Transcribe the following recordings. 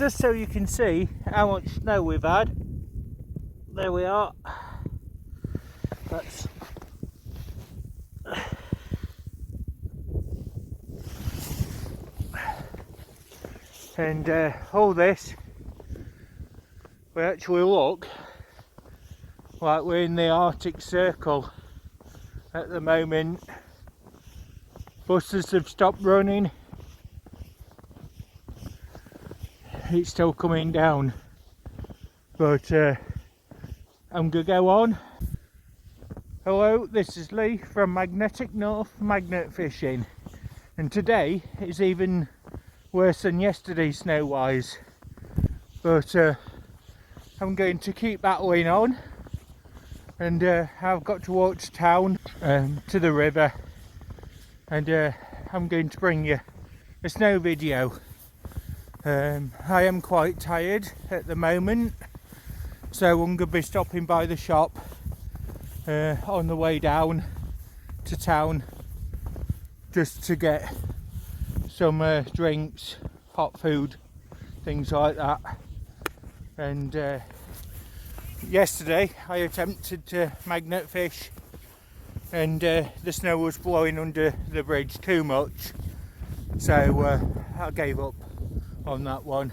just so you can see how much snow we've had. There we are. That's and all this, we actually look like we're in the Arctic Circle at the moment. Buses have stopped running. It's still coming down, but I'm gonna go on. Hello, this is Lee from Magnetic North Magnet Fishing, and today is even worse than yesterday snow wise, but I'm going to keep battling on, and I've got to walk to town, to the river, and I'm going to bring you a snow video. I am quite tired at the moment, so I'm going to be stopping by the shop on the way down to town just to get some drinks, hot food, things like that. And yesterday I attempted to magnet fish, and the snow was blowing under the bridge too much, so I gave up on that one.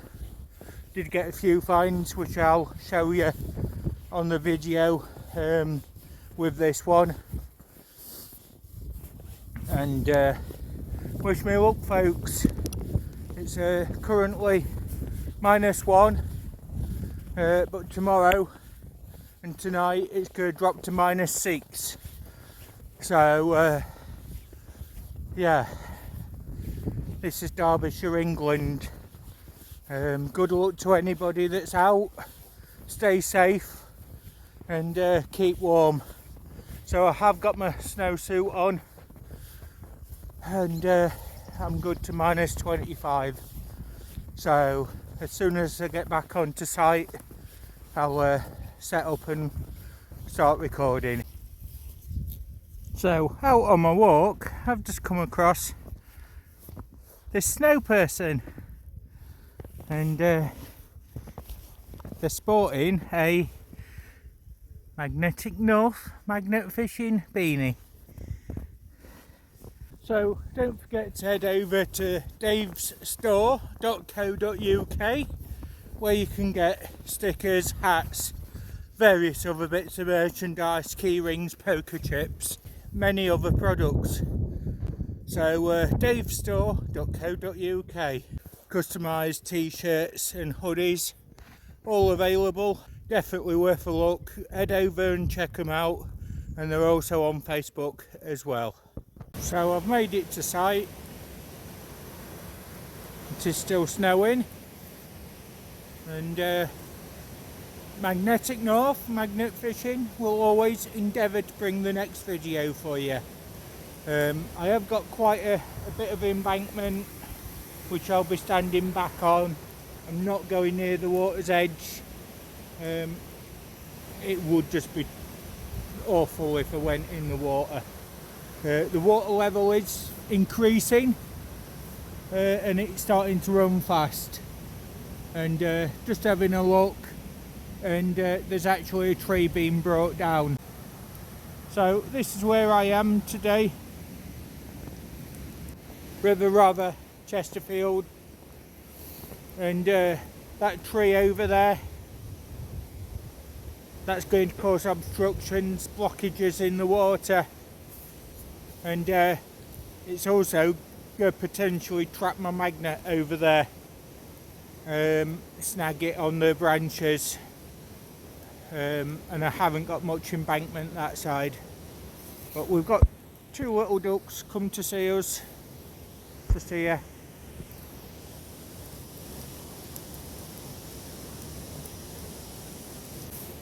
Did get a few finds which I'll show you on the video with this one, and wish me luck, folks. It's currently -1, but tomorrow and tonight it's going to drop to -6, so yeah, this is Derbyshire, England. Good luck to anybody that's out. Stay safe and keep warm. So I have got my snowsuit on, and I'm good to -25. So as soon as I get back onto site, I'll set up and start recording. So out on my walk, I've just come across this snow person, and they're sporting a Magnetic North magnet fishing beanie. So don't forget to head over to davesstore.co.uk, where you can get stickers, hats, various other bits of merchandise, key rings, poker chips, many other products. So davesstore.co.uk. Customised t-shirts and hoodies, all available. Definitely worth a look. Head over and check them out, and they're also on Facebook as well. So I've made it to site. It is still snowing, and Magnetic North Magnet Fishing will always endeavour to bring the next video for you. I have got quite a bit of embankment which I'll be standing back on. I'm not going near the water's edge. It would just be awful if I went in the water. The water level is increasing, and it's starting to run fast, and just having a look, and there's actually a tree being brought down. So this is where I am today. River Rother, Chesterfield, and that tree over there, that's going to cause obstructions, blockages in the water, and it's also going to potentially trap my magnet over there, snag it on the branches, and I haven't got much embankment that side, but we've got two little ducks come to see us just here.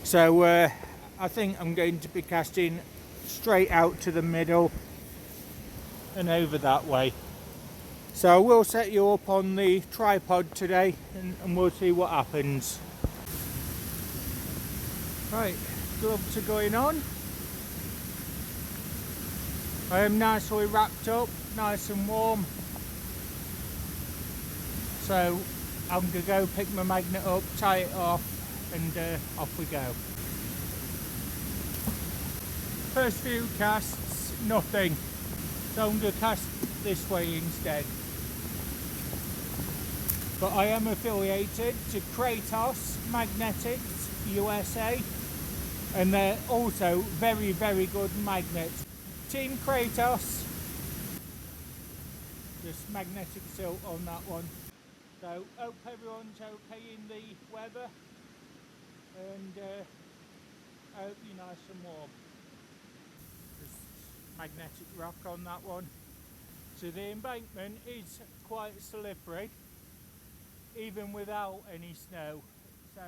So I think I'm going to be casting straight out to the middle and over that way. So we'll set you up on the tripod today, and we'll see what happens. Right, gloves are going on. I am nicely wrapped up, nice and warm. So I'm gonna go pick my magnet up, tie it off, and off we go. First few casts, nothing, so I'm gonna cast this way instead. But I am affiliated to Kratos Magnetics USA, and they're also very, very good magnets. Team Kratos, just magnetic silt on that one. So hope everyone's okay in the weather, and I hope you're nice and warm. Just magnetic rock on that one. So the embankment is quite slippery, even without any snow. So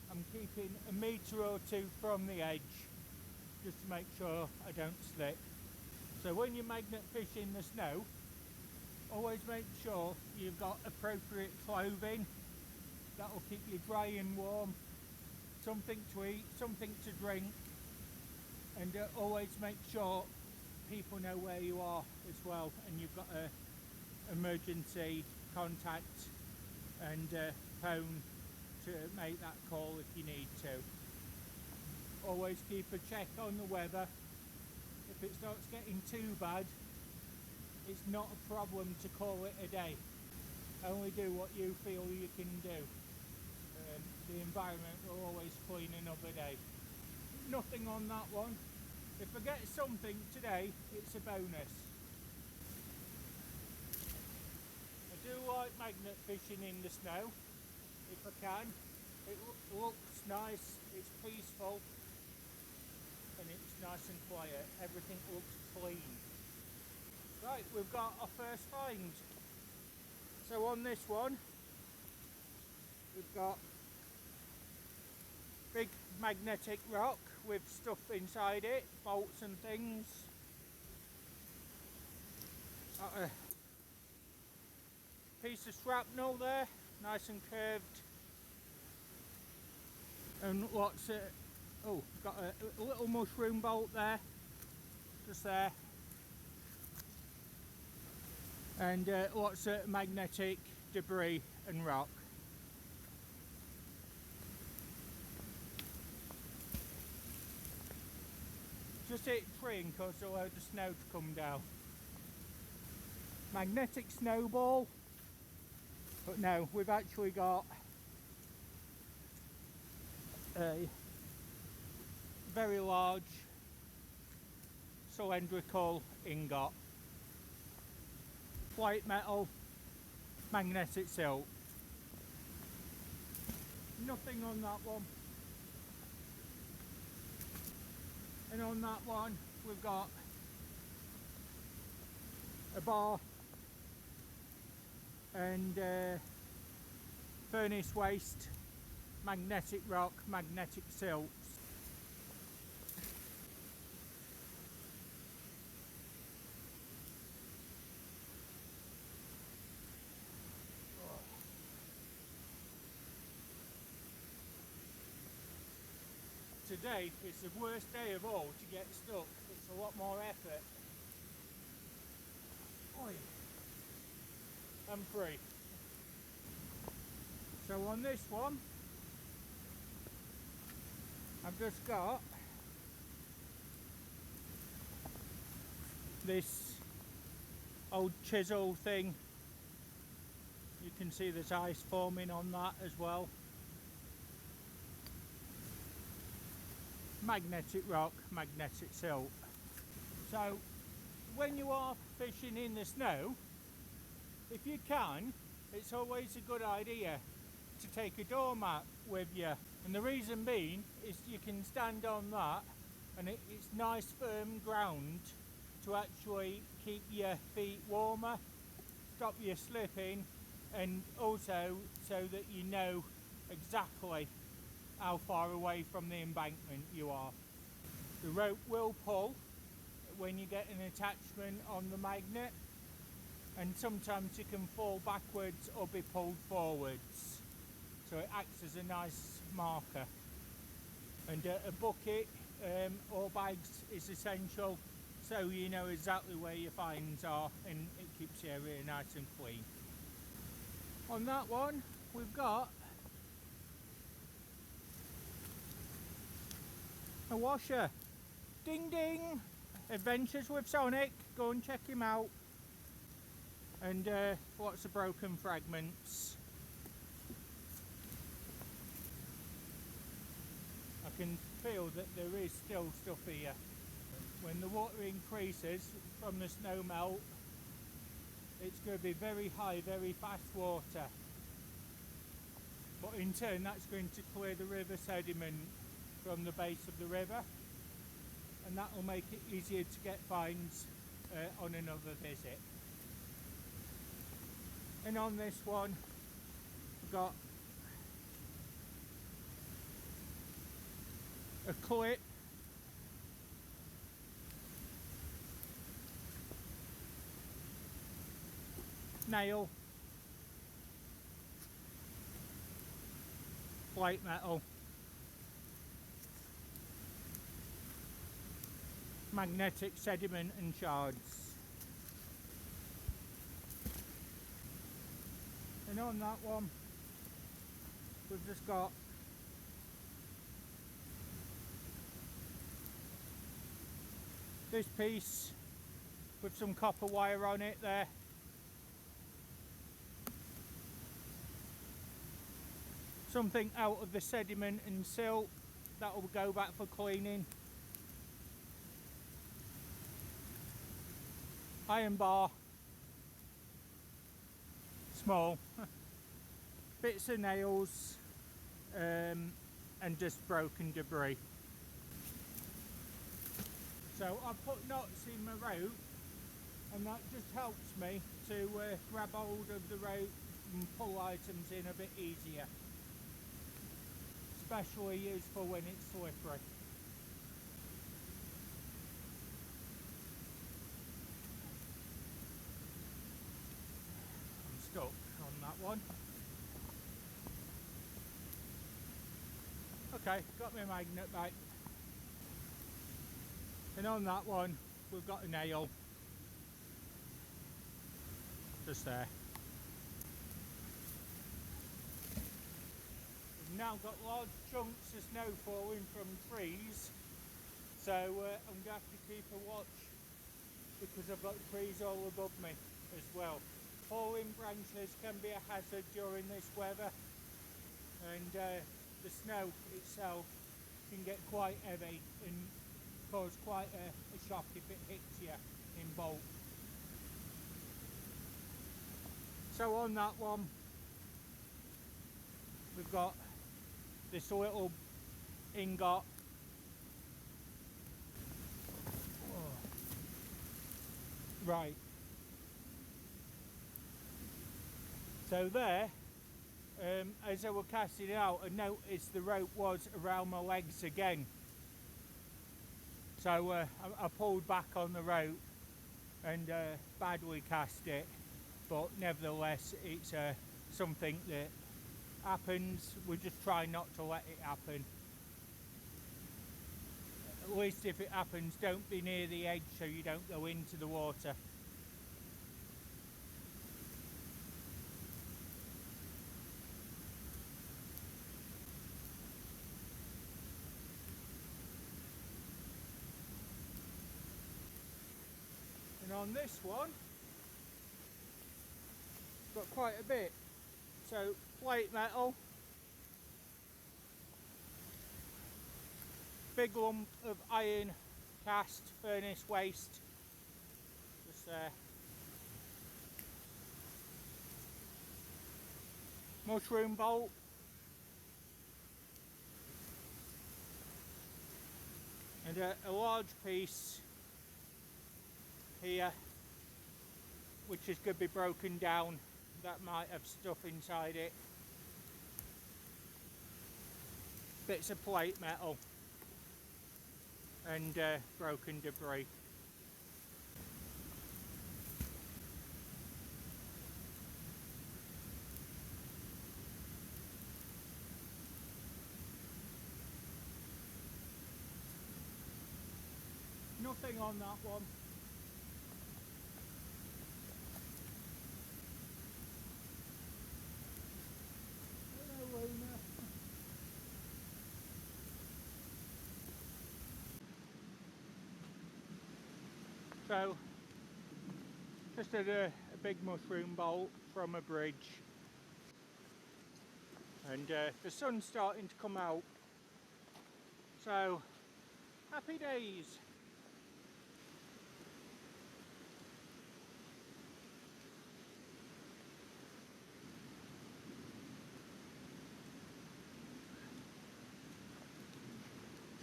I'm keeping a metre or two from the edge, just to make sure I don't slip. So when you magnet fish in the snow, always make sure you've got appropriate clothing that will keep you dry and warm, something to eat, something to drink, and always make sure people know where you are as well, and you've got a emergency contact and phone to make that call if you need to. Always keep a check on the weather. If it starts getting too bad, it's not a problem to call it a day. Only do what you feel you can do. The environment will always clean another day. Nothing on that one. If I get something today, it's a bonus. I do like magnet fishing in the snow, if I can. It looks nice, it's peaceful, and it's nice and quiet. Everything looks clean. Right, we've got our first find. So on this one, we've got big magnetic rock with stuff inside it, bolts and things. Got a piece of shrapnel there, nice and curved. And lots of, oh, got a little mushroom bolt there, just there. And lots of magnetic debris and rock. Just hit tree and caused a load of snow to come down. Magnetic snowball, but no, we've actually got a very large cylindrical ingot. White metal, magnetic silt. Nothing on that one. And on that one we've got a bar and furnace waste, magnetic rock, magnetic silt. Today is the worst day of all to get stuck. It's a lot more effort. Oi. I'm free. So on this one, I've just got this old chisel thing. You can see there's ice forming on that as well. Magnetic rock, magnetic silt. So when you are fishing in the snow, if you can, it's always a good idea to take a doormat with you. And the reason being is you can stand on that and it's nice firm ground to actually keep your feet warmer, stop you slipping, and also so that you know exactly how far away from the embankment you are. The rope will pull when you get an attachment on the magnet, and sometimes you can fall backwards or be pulled forwards, so it acts as a nice marker. And a bucket or bags is essential, so you know exactly where your finds are, and it keeps your area nice and clean. On that one we've got a washer. Ding ding! Adventures with Sonic, go and check him out. And lots of broken fragments. I can feel that there is still stuff here. When the water increases from the snow melt, it's going to be very high, very fast water. But in turn, that's going to clear the river sediment from the base of the river, and that will make it easier to get finds on another visit. And on this one, we've got a clip, nail, plate metal, magnetic sediment and shards. And on that one, we've just got this piece with some copper wire on it there. Something out of the sediment and silt that will go back for cleaning. Iron bar, small, bits of nails, and just broken debris. So I've put knots in my rope, and that just helps me to grab hold of the rope and pull items in a bit easier. Especially useful when it's slippery. I'm stuck on that one. Okay, got my magnet back. And on that one, we've got a nail. Just there. We've now got large chunks of snow falling from trees, so I'm going to have to keep a watch because I've got trees all above me as well. Falling branches can be a hazard during this weather, and the snow itself can get quite heavy and cause quite a shock if it hits you in bulk. So on that one, we've got this little ingot. Oh. Right. So there, as I was casting it out, I noticed the rope was around my legs again. So I pulled back on the rope and badly cast it, but nevertheless it's something that happens. We just try not to let it happen. At least if it happens, don't be near the edge so you don't go into the water. And on this one, got quite a bit. So plate metal, big lump of iron cast furnace waste, just there. Mushroom bolt, and a large piece here, which is going to be broken down. That might have stuff inside it. Bits of plate metal and broken debris. Nothing on that one. So just had a big mushroom bolt from a bridge, and the sun's starting to come out, so happy days.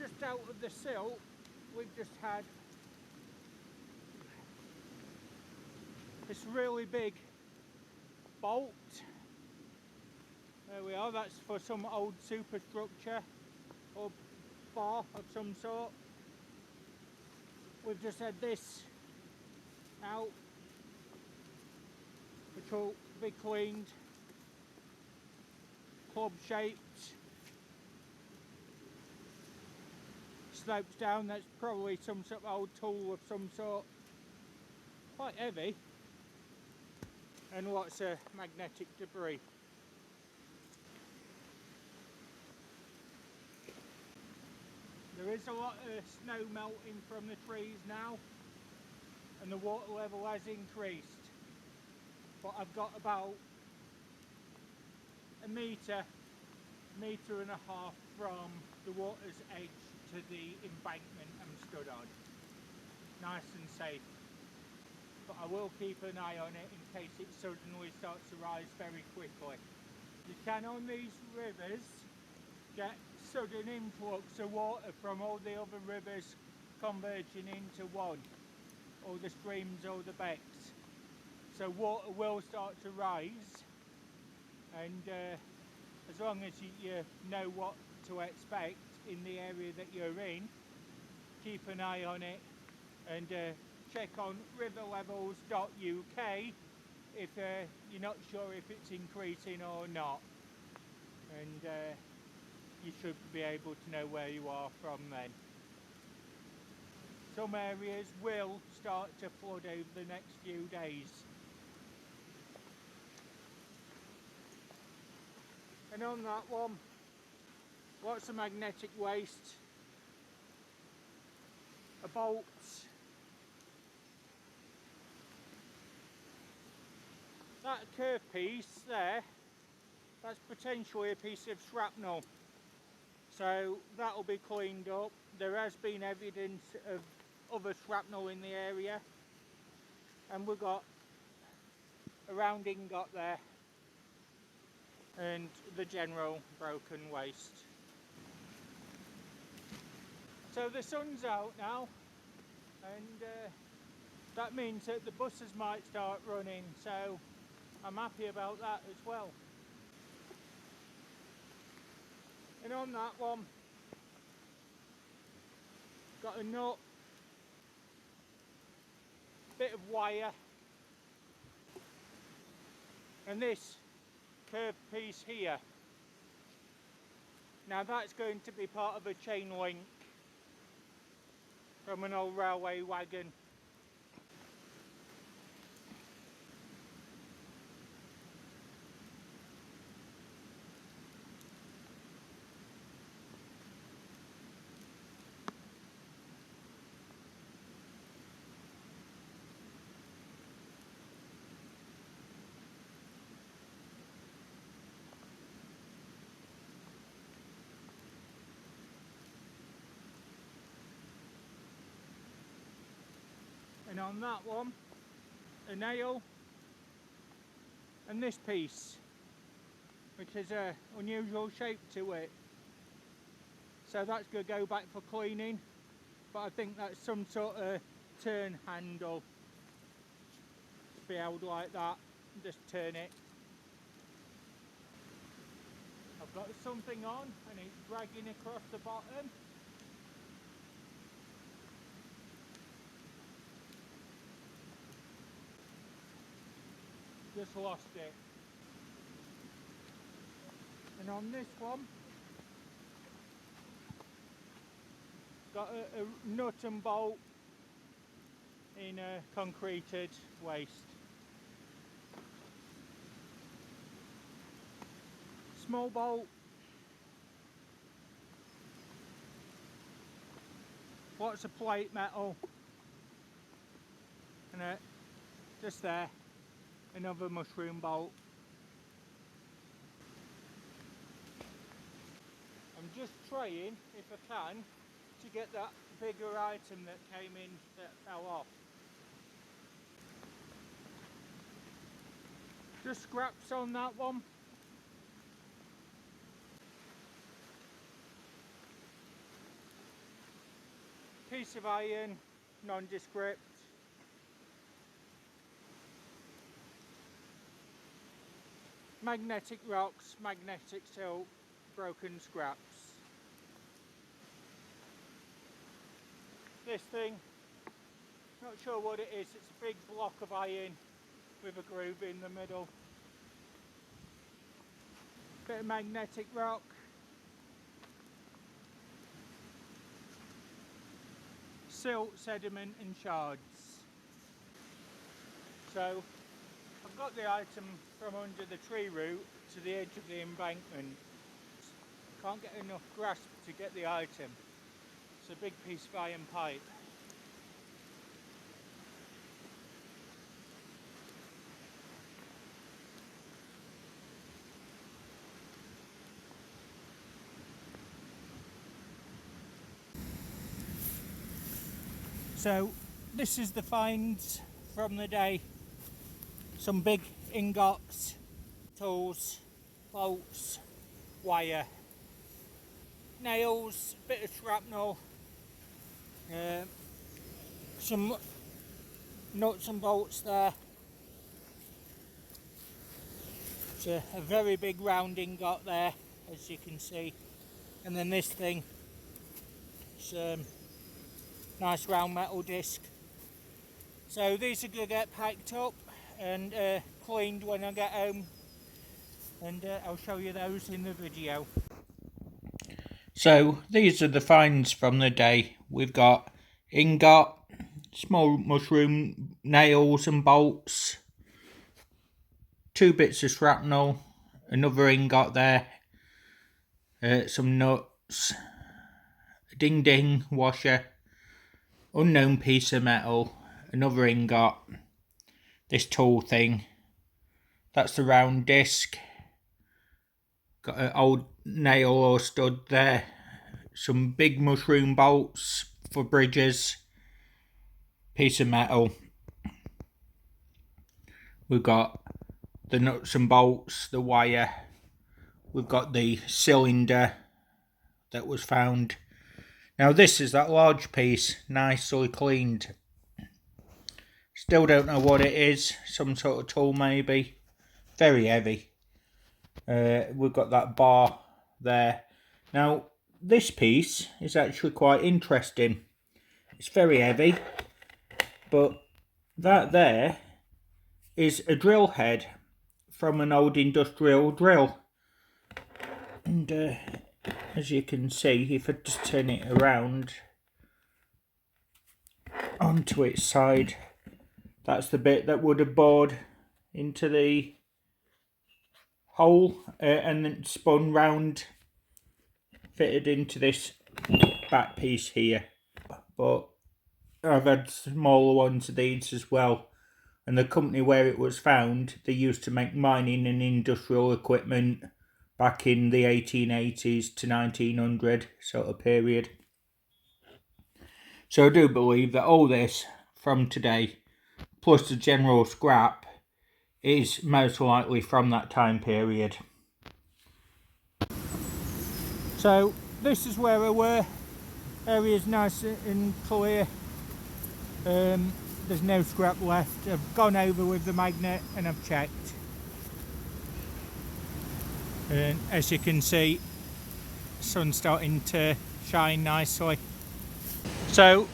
Just out of the silt, we've just had this really big bolt. There we are, that's for some old superstructure or bar of some sort. We've just had this out, which will be cleaned, club shaped, slopes down. That's probably some sort of old tool of some sort, quite heavy, and lots of magnetic debris. There is a lot of snow melting from the trees now, and the water level has increased, but I've got about a metre and a half from the water's edge to the embankment I'm stood on. Nice and safe, but I will keep an eye on it in case it suddenly starts to rise very quickly. You can, on these rivers, get sudden influx of water from all the other rivers converging into one, or the streams or the becks. So water will start to rise, and as long as you know what to expect in the area that you're in, keep an eye on it, and check on riverlevels.uk if you're not sure if it's increasing or not, and you should be able to know where you are from then. Some areas will start to flood over the next few days. And on that one, lots of magnetic waste, a bolt, that curved piece there, that's potentially a piece of shrapnel, so that'll be cleaned up. There has been evidence of other shrapnel in the area, and we've got a round ingot there and the general broken waste. So the sun's out now, and that means that the buses might start running, so I'm happy about that as well. And on that one, got a nut, bit of wire, and this curved piece here. Now that's going to be part of a chain link from an old railway wagon. And on that one, a nail, and this piece, which is a unusual shape to it. So that's going to go back for cleaning, but I think that's some sort of turn handle. Be held like that, just turn it. I've got something on and it's dragging across the bottom. Just lost it. And on this one, got a nut and bolt in a concreted waste. Small bolt, lots of plate metal, magnet, just there, another mushroom bolt. I'm just trying, if I can, to get that bigger item that came in that fell off. Just scraps on that one. Piece of iron, nondescript. Magnetic rocks, magnetic silt, broken scraps. This thing, not sure what it is, it's a big block of iron with a groove in the middle. Bit of magnetic rock. Silt, sediment and shards. So I've got the item from under the tree root to the edge of the embankment. Can't get enough grasp to get the item. It's a big piece of iron pipe. So this is the finds from the day. Some big ingots, tools, bolts, wire, nails, bit of shrapnel, some nuts and bolts there. It's a very big round ingot there, as you can see. And then this thing, it's nice round metal disc. So these are going to get packed up and cleaned when I get home, and I'll show you those in the video. So these are the finds from the day. We've got ingot, small mushroom, nails and bolts, 2 bits of shrapnel, another ingot there, some nuts, a ding ding washer, unknown piece of metal, another ingot, this tool thing, that's the round disc, got an old nail or stud there, some big mushroom bolts for bridges, piece of metal. We've got the nuts and bolts, the wire, we've got the cylinder that was found. Now this is that large piece, nicely cleaned. Still don't know what it is, some sort of tool maybe. Very heavy. We've got that bar there. Now this piece is actually quite interesting. It's very heavy, but that there is a drill head from an old industrial drill. And as you can see, if I just turn it around onto its side, that's the bit that would have bored into the hole and then spun round, fitted into this back piece here. But I've had smaller ones of these as well, and the company where it was found, they used to make mining and industrial equipment back in the 1880s to 1900 sort of period. So I do believe that all this from today, plus the general scrap, is most likely from that time period. So this is where I were. Area's nice and clear. There's no scrap left. I've gone over with the magnet and I've checked. And as you can see, the sun's starting to shine nicely. So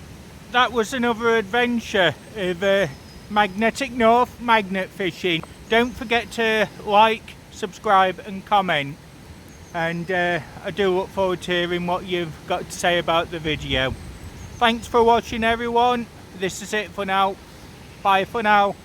that was another adventure of Magnetic North magnet fishing. Don't forget to like, subscribe and comment, and I do look forward to hearing what you've got to say about the video. Thanks for watching everyone. This is it for now. Bye for now.